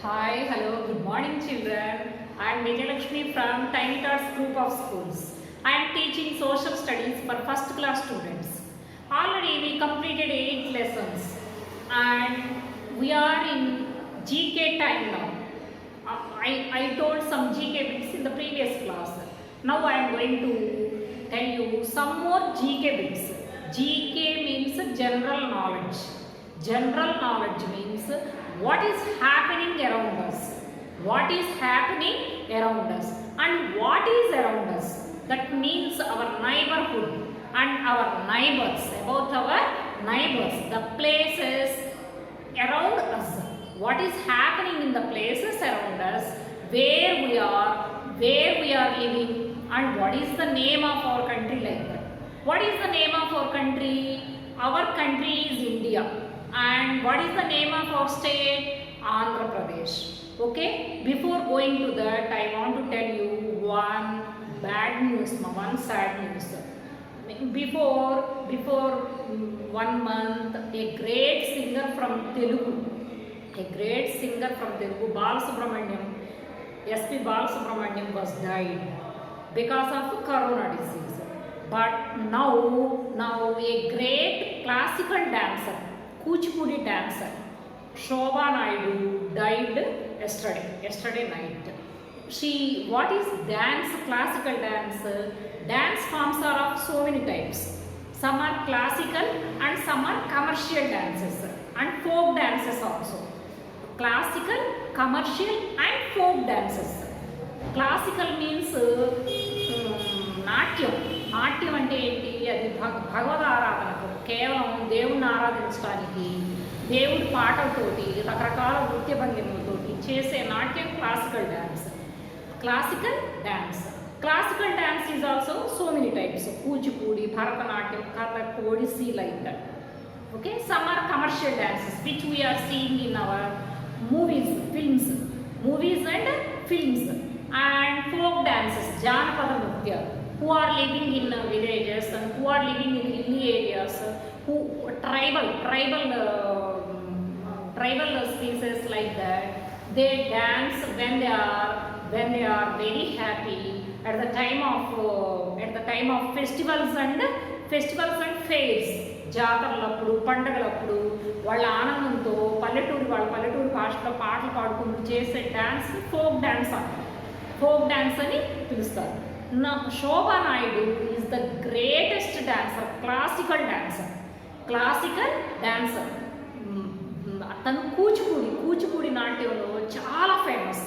Hi, hello, good morning children. I am Vijayalakshmi from Tiny Tots Group of Schools. I am teaching social studies for first class students. Already we completed 8 lessons and we are in GK time now. I told some GK bits in the previous class. Now I am going to tell you some more GK bits. GK means general knowledge. General knowledge means what is happening around us. What is happening around us and what is around us. That means our neighborhood and our neighbors, about our neighbors, the places around us. What is happening in the places around us, where we are living, and what is the name of our country like that. What is the name of our country? Our country is India. And what is the name of our state? Andhra Pradesh. Okay, before going to that, I want to tell you one bad news, one sad news. Before 1 month, a great singer from Telugu, Balasubramaniam, SP Balasubramaniam was died because of corona disease. But now a great classical dancer, Kuchipudi dancer, Shobha Naidu died yesterday night. What is dance, classical dance? Dance forms are of so many types. Some are classical and some are commercial dances and folk dances also. Classical, commercial and folk dances. Classical means నాట్యం. నాట్యం అంటే ఏంటి? అది భగవద్ ఆరాధనకు, కేవలం దేవుణ్ణి ఆరాధించడానికి, దేవుడి పాటలతోటి, రకరకాల నృత్య భంగిమలతోటి చేసే నాట్యం classical dance. Classical dance is also so many types. Kuchipudi, Bharatanatyam, Kathak, Odissi, like that. Okay, some are commercial dances which we are seeing in our movies and films, and folk dances, Janapada Nritya, who are living in villages and who are living in hilly areas, who tribal species like that. They dance when they are very happy at the time of festivals and fairs. జాతరలప్పుడు, పండగలప్పుడు వాళ్ళ ఆనందంతో వాళ్ళ పల్లెటూరు భాషలో పాటలు పాడుకుంటూ చేసే dance folk dance అని పిలుస్తారు. Shobha Naidu is the greatest dancer, classical dancer. తను కూచిపూడి నాట్యంలో చాలా ఫేమస్.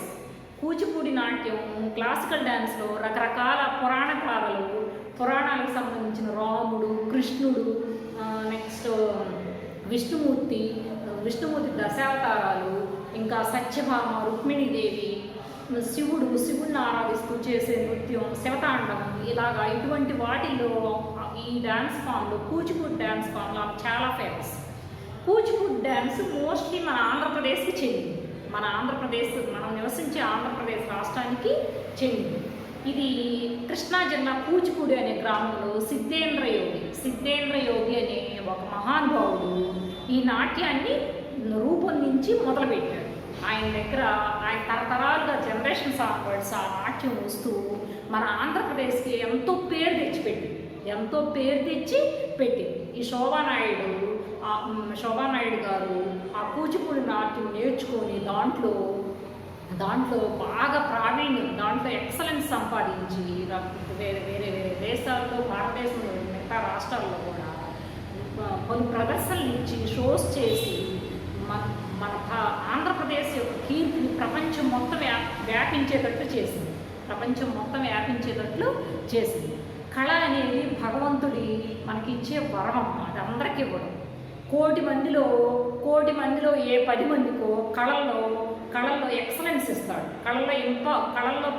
కూచిపూడి నాట్యం క్లాసికల్ డ్యాన్స్లో రకరకాల పురాణాలకు సంబంధించిన రాముడు, కృష్ణుడు, నెక్స్ట్ విష్ణుమూర్తి దశావతారాలు, ఇంకా సత్యభామ, రుక్మిణీదేవి, శివుడిని ఆరాధిస్తూ చేసే నృత్యం, శివతాండవం, ఇలాగా ఇటువంటి వాటిల్లో ఈ డ్యాన్స్ ఫామ్లో కూచిపూడి డ్యాన్స్ ఫామ్లో చాలా ఫేమస్. కూచిపూడి డ్యాన్స్ మోస్ట్లీ మన ఆంధ్రప్రదేశ్కి చెందింది. మనం నివసించే ఆంధ్రప్రదేశ్ రాష్ట్రానికి చెందింది. ఇది కృష్ణా జిల్లా కూచిపూడి అనే గ్రామంలో సిద్ధేంద్ర యోగి అనే ఒక మహానుభావుడు ఈ నాట్యాన్ని రూపొందించి మొదలుపెట్టాడు. ఆయన తరతరాలుగా జనరేషన్స్ ఆన్వర్డ్స్ ఆ నాట్యం వస్తూ మన ఆంధ్రప్రదేశ్కి ఎంతో పేరు తెచ్చి పెట్టింది. ఈ శోభా నాయుడు గారు ఆ కూచిపూడి నాట్యం నేర్చుకొని దాంట్లో బాగా ప్రావీణ్యం, దాంట్లో ఎక్సలెన్స్ సంపాదించి వేరే దేశాల్లో, భారతదేశంలో మిగతా రాష్ట్రాల్లో కూడా కొన్ని ప్రదర్శనలు ఇచ్చి షోస్ చేసి మన ఆంధ్రప్రదేశ్ యొక్క కీర్తిని ప్రపంచం మొత్తం వ్యాపించేటట్లు చేసింది. కళ అనేది భగవంతుడి మనకిచ్చే వరం, అది అందరికీ ఇవ్వడం. కోటి మందిలో ఏ 10 మందికో కళల్లో ఎక్సలెన్స్ ఇస్తాడు. కళల్లో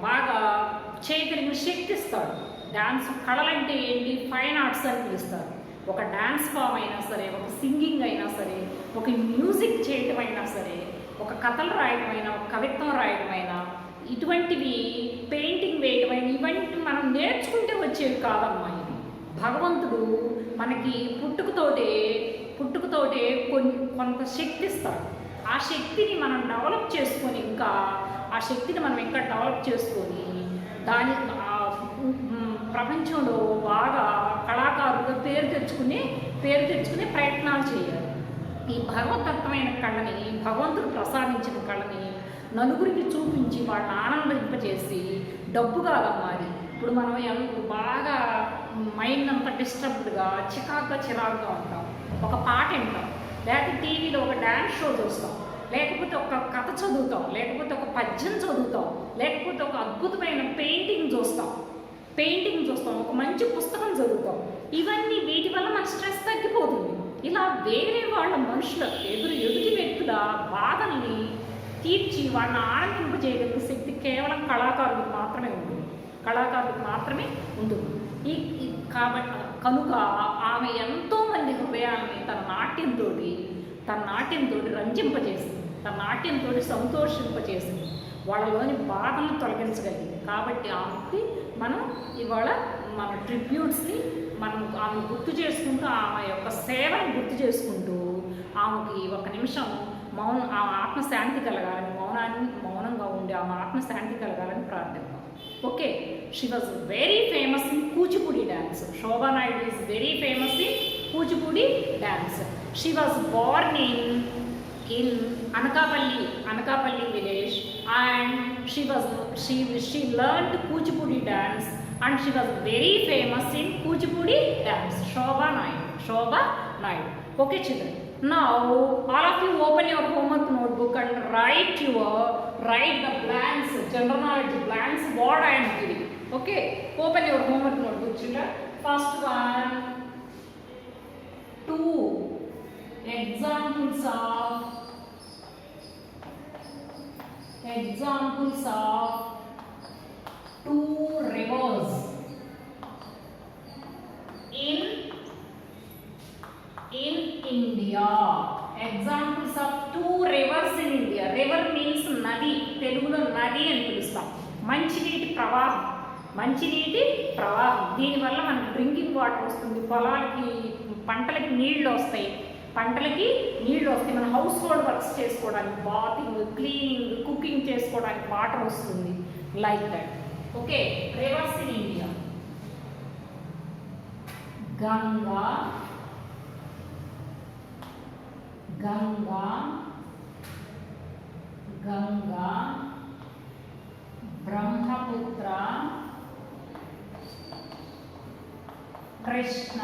బాగా చేయగలిగిన శక్తి ఇస్తాడు. డాన్స్ కళలంటే ఏంటి? ఫైన్ ఆర్ట్స్ అని పిలుస్తారు. ఒక డాన్స్ ఫామ్ అయినా సరే, ఒక సింగింగ్ అయినా సరే, ఒక మ్యూజిక్ చేయటం అయినా సరే, ఒక కథలు రాయటమైనా, ఒక కవిత్వం రాయటమైనా, ఇటువంటివి పెయింటింగ్ వేయటమైనా, ఇవన్నీ మనం నేర్చుకుంటే వచ్చేవి కాదమ్మా. ఇది భగవంతుడు మనకి పుట్టుకతోటే కొంత శక్తి ఇస్తాడు. ఆ శక్తిని మనం డెవలప్ చేసుకొని ఇంకా ఆ శక్తిని మనం ఇంకా డెవలప్ చేసుకొని దాని ప్రపంచంలో బాగా కళాకారులుగా పేరు తెచ్చుకునే ప్రయత్నాలు చేయాలి. ఈ భగవతత్వమైన కళని, భగవంతుడు ప్రసాదించిన కళని నలుగురికి చూపించి వాళ్ళని ఆనందింపజేసి డబ్బుగా మారి ఇప్పుడు మనం బాగా మైండ్ అంతా డిస్టర్బ్డ్గా చిరాకుగా ఉంటాం, ఒక పాట వింటాం, లేకపోతే టీవీలో ఒక డ్యాన్స్ షో చూస్తాం, లేకపోతే ఒక కథ చదువుతాం, లేకపోతే ఒక పద్యం చదువుతాం, లేకపోతే ఒక అద్భుతమైన పెయింటింగ్ చూస్తాం, ఒక మంచి పుస్తకం చదువుతాం. ఇవన్నీ వీటి వల్ల మన స్ట్రెస్ తగ్గిపోతుంది. ఇలా వేరే వాళ్ళ మనుషుల ఎదుటి వ్యక్తుల బాధల్ని తీర్చి వాళ్ళని ఆనందింపజేయగలిగే శక్తి కేవలం కళాకారులకు మాత్రమే ఉంటుంది. కాబట్టి కనుక ఆమె ఎంతోమంది హృదయాన్ని తన నాట్యంతో రంజింపజేసింది, తన నాట్యంతో సంతోషింపజేసింది, వాళ్ళలోని బాధలను తొలగించగలిగింది. కాబట్టి ఆమెకి మనం ఇవాళ మన ట్రిబ్యూట్స్ని మనం ఆమె గుర్తు చేసుకుంటూ, ఆమె యొక్క సేవను గుర్తు చేసుకుంటూ ఆమెకి ఒక నిమిషం ఆమె ఆత్మశాంతి కలగాలని, మౌనంగా ఉండి ఆమె ఆత్మశాంతి కలగాలని ప్రార్థిద్దాం. Okay, she was very famous in Kuchipudi dance. Shobha Naidu is very famous in Kuchipudi dance. She was born in Anakapalli village, and she learned Kuchipudi dance, and she was very famous in Kuchipudi dance. Shobha Naidu. Okay, children. Now all of you open your homework notebook and write the blanks, general knowledge blanks what I am giving. Okay, open your homework notebook, children. First one, 2 examples of 2 rivers in India. Examples of 2 rivers in India. River means nadi, telugulo nadi అని పిలుస్తాం. మంచినీటి ప్రవాహం దీనివల్ల మనకు drinking water వస్తుంది, పొలాలకి పంటలకి నీళ్ళు వస్తాయి, మన హౌస్ హోల్డ్ వర్క్స్ చేసుకోవడానికి, బాతింగ్, క్లీనింగ్, కుకింగ్ చేసుకోవడానికి వాటర్ వస్తుంది, like that. Okay, rivers in India. Ganga, Brahmaputra, Krishna,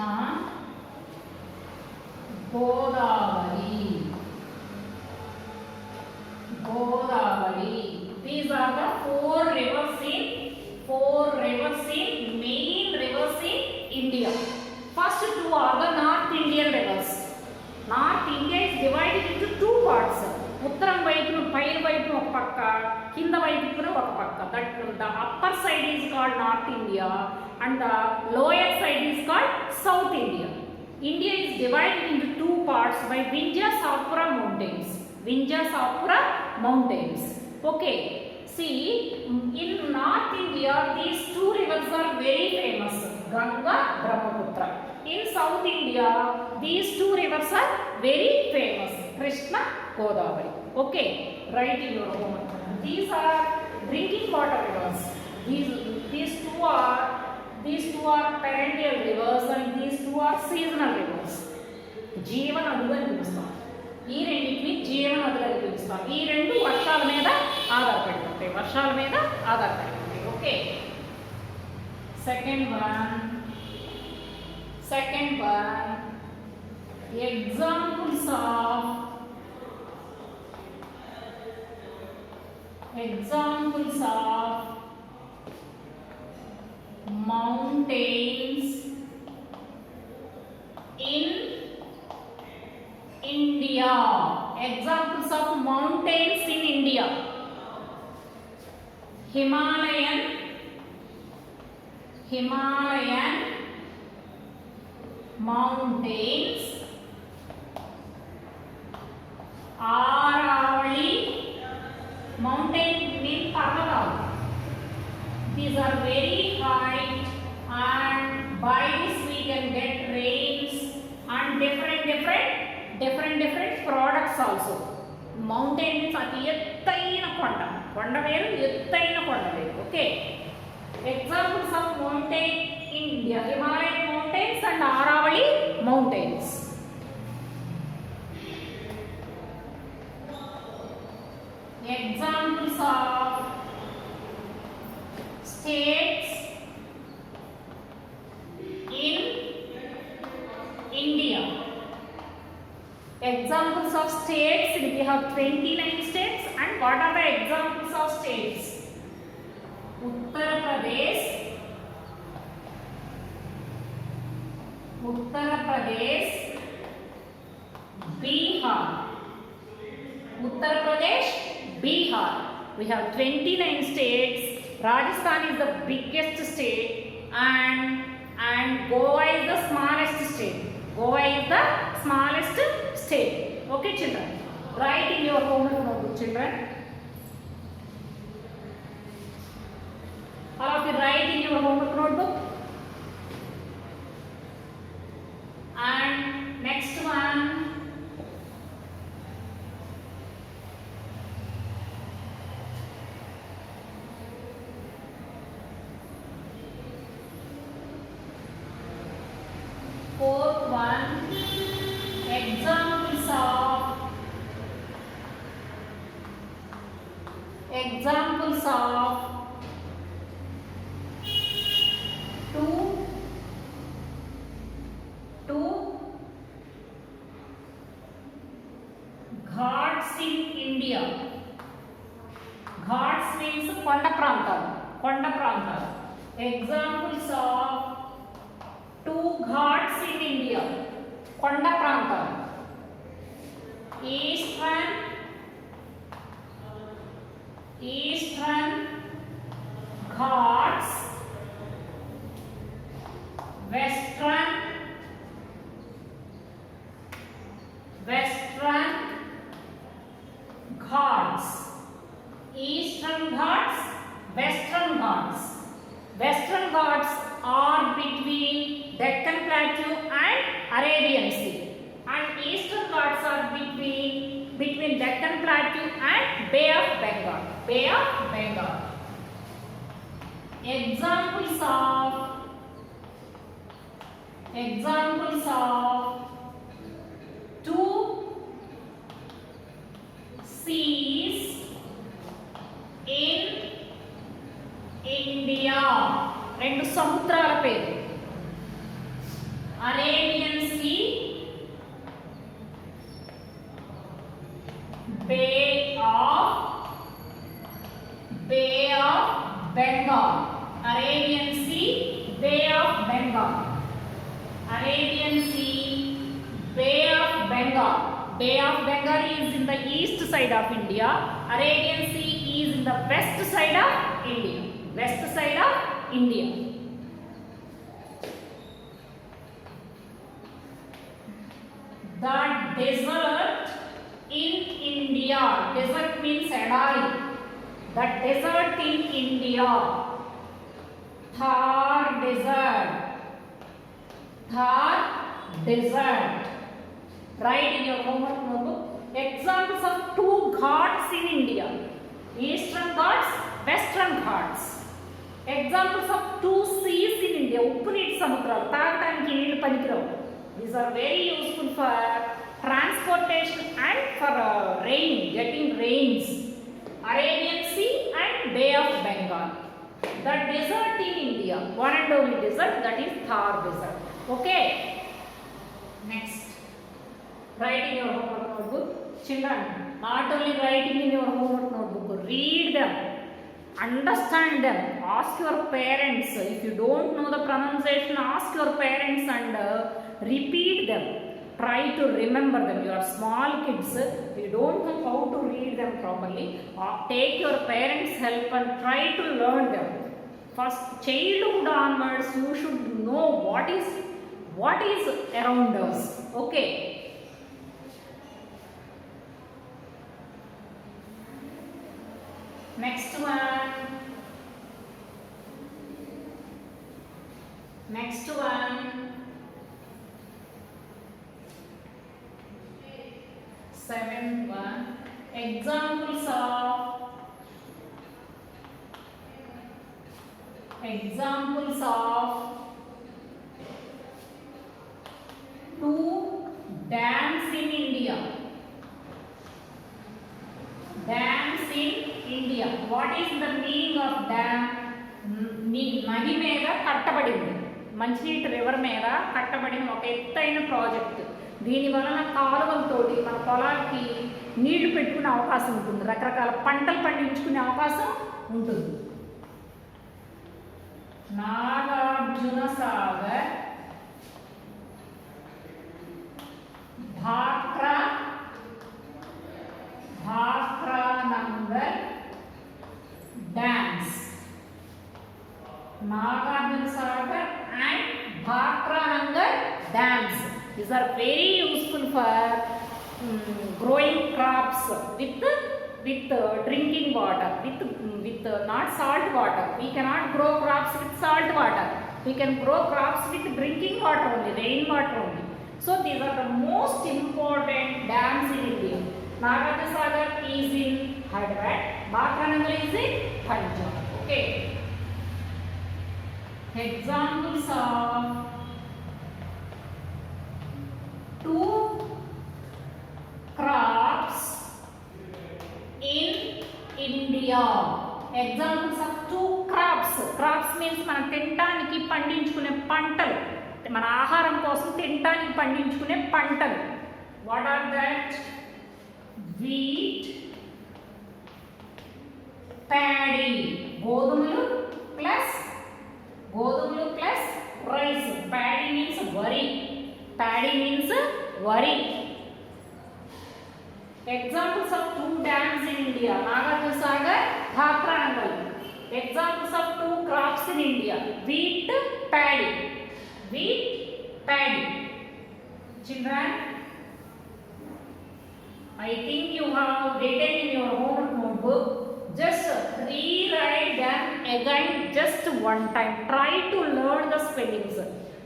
Godavari. These are the 4 rivers in main rivers in India. First 2 are the North Indian rivers. North India is divided into 2 parts. ఉత్తరం వైపున పైన వైపున ఒక పక్క, కింద వైపున ఒక పక్క. That the upper side is called North India and the lower side is called South India. India is divided into 2 parts by Vindhya-Satpura mountains. Okay, see, in North India these 2 rivers are very famous, Ganga, Brahmaputra. In South India these 2 rivers are very famous, Krishna, Godavari. Okay, write in your homework. These are drinking water rivers. These two are perennial rivers and these 2 are seasonal rivers. జీవన నదులు అని పిలుస్తాం. ఈ రెండింటిని జీవన నదులు అని పిలుస్తాం. ఈ రెండు వర్షాల మీద ఆధారపడి ఉంటాయి. Okay, second one examples of mountains in India. Examples of mountains in India. Himalayan mountains, Aravali mountain means Parvatalu. These are very high and by this we can get rains and different products also. Mountain means అతి ఎత్తైన కొండ. కొండ వేరు, ఎత్తైన కొండ వేరు. Okay. Examples of mountain in India: Himalayan mountains and Aravalli mountains. Examples of states in India. Examples of states, we have 29 states, and what are the examples of states? Uttar Pradesh, Bihar. Uttar Pradesh, Bihar. We have 29 states. Rajasthan is the biggest state, and Goa is the smallest state. Goa is the smallest state. Okay, children. Write in your homework notebook, children. All of you write in your homework notebook. And next one. Fourth one, examples of two ghats in India. Ghats means కొండ ప్రాంతాలు. Examples of two ghats in India. కొండ ప్రాంతాలు. Eastern Ghats, Western Ghats. Eastern Ghats, Western Ghats. Western Ghats are between Deccan Plateau and Arabian Sea, and Eastern Ghats are between Deccan Plateau and Bay of Bengal. Examples of two seas in India. రెండు సముద్రాల పేరు: Arabian sea, bay of Bengal. Arabian Sea, Bay of Bengal. Arabian Sea, Bay of Bengal. Bay of Bengal is in the east side of India. Arabian Sea is in the west side of India. The desert in India. Desert means edari. The desert in India. Thar Desert. Write in your homework notebook. Examples of two ghats in India: Eastern Ghats, Western Ghats. Examples of two seas in India: ఉప్పు నీటి సముద్రాలు, తాగడానికి నీళ్లు పనికిరావు. These are very useful for transportation and for getting rains. Arabian Sea and Bay of Bengal. The desert in India, one and only desert, that is Thar Desert. Okay. Next, write in your homework notebook. Children, not only writing in your homework notebook, read them, understand them, ask your parents. If you don't know the pronunciation, ask your parents and repeat them. Try to remember them. You are small kids, you don't know how to read them properly. Take your parents' help and try to learn them. First childhood onwards, you should know what is around us. Okay. Next one. 7th one. Examples of two dams in India. Dams in India. What is the meaning of dam? నది మీద కట్టబడింది, మంచినీటి river మీద కట్టబడిన ఒక ఎత్తైన project. దీని వలన కాలువలతోటి మన పొలాలకి నీళ్లు పెట్టుకునే అవకాశం ఉంటుంది, రకరకాల పంటలు పండించుకునే అవకాశం ఉంటుంది. Nagarjuna Sagar, Bhakra Nangal dams. Nagarjuna Sagar and Bhakranangal dams. These are very useful for growing crops with drinking water, with not salt water. We cannot grow crops with salt water. We can grow crops with drinking water only, rain water only. So these are the most important dams in India. Nagarjuna Sagar is in Hyderabad. Bhakranangal is in Punjab. Okay. Examples of two crops in India. Examples of two crops. Crops means మన తినడానికి పండించుకునే పంటలు, మన ఆహారం కోసం తినడానికి పండించుకునే పంటలు. What are that? Wheat, paddy. గోధుమలు plus rice. Paddy means worry. Examples of two dams in India. Nagarjuna Sagar, Bhakranangal. Examples of two crops in India. Wheat, paddy. Children, I think you have written in your homework notebook. Just rewrite them again just one time. Try to learn the spellings.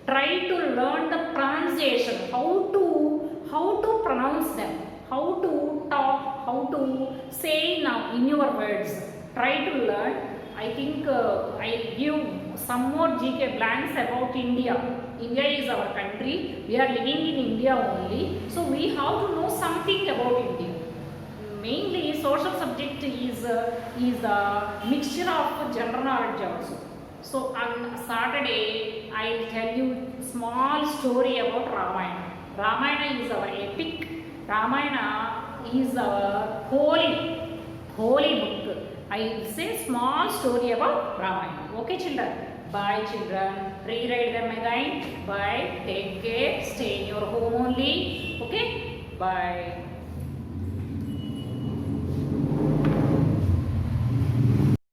Try to learn the pronunciation. How to pronounce them. How to talk. How to say now in your words. Try to learn. I think I give some more GK blanks about India. India is our country. We are living in India only. So we have to know something about India. Mainly social subject is a mixture of general knowledge also. So on Saturday I will tell you small story about Ramayana. Ramayana is our epic. Ramayana is our holy book. I will say small story about Ramayana. Okay children? Bye children. Rewrite them again. Bye. Take care. Stay in your home only. Okay? Bye.